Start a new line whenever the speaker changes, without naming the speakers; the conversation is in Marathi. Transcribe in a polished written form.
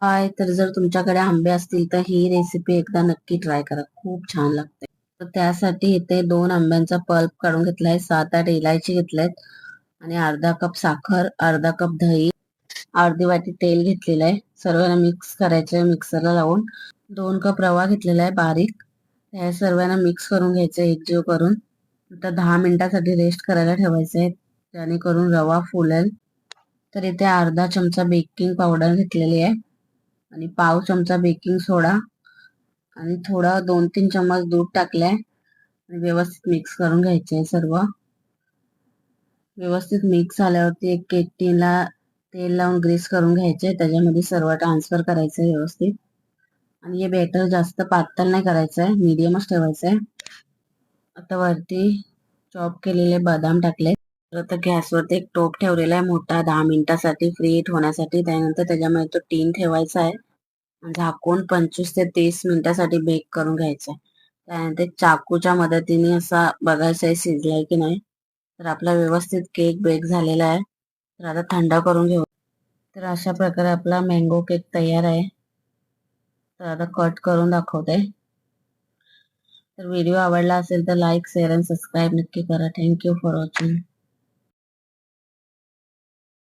हाय, तर जर तुमच्याकडे आंबे असतील तर ही रेसिपी एकदा नक्की ट्राय करा, खूप छान लागते. तर त्यासाठी इथे 2 आंब्यांचा पल्प काढून घेतलाय, 7-8 इलायची घेतल्यात आणि अर्धा कप साखर, अर्धा कप दही, अर्धी वाटी तेल घेतलेलं आहे. सर्वांना मिक्स करायचंय मिक्सरला लावून. 2 कप रवा घेतलेला आहे बारीक. हे सर्वांना मिक्स करून घ्यायचं एकजीव करून. आता 10 मिनिटासाठी रेस्ट करायला ठेवायचंय, जेणेकरून रवा फुलेल. तर इथे अर्धा चमचा बेकिंग पावडर घेतलेली आहे आणि पाव चमचा बेकिंग सोडा आणि थोडा 2-3 चम्मच दूध टाकलाय आणि व्यवस्थित मिक्स करून घ्यायचंय सर्व. व्यवस्थित मिक्स झाल्यावरती एक केक टीनला तेल लावून ग्रीस करून घ्यायचे, त्याच्यामध्ये सर्व ट्रान्सफर करायचंय व्यवस्थित. आणि हे बॅटर जास्त पातळ नाही करायचंय, मीडियमच ठेवायचंय. आता वरती चॉप केलेले बदाम टाकले. तर आता गॅसवरती एक टोप ठेवलेला आहे मोठा 10 मिनिटासाठी फ्री हीट होण्यासाठी. त्यानंतर त्याच्यामध्ये तो टीन ठेवायचा आहे आणि झाकून 25 ते 30 मिनिटासाठी बेक करून घ्यायचा. त्यानंतर चाकूच्या मदतीने असा बघायचं आहे शिजलाय की नाही. तर आपला व्यवस्थित केक बेक झालेला आहे. तर आता थंड करून घेऊ. तर अशा प्रकारे आपला मँगो केक तयार आहे. तर आता कट करून दाखवते. तर व्हिडिओ आवडला असेल तर लाईक, शेअर आणि सबस्क्राईब नक्की करा. Thank you for watching.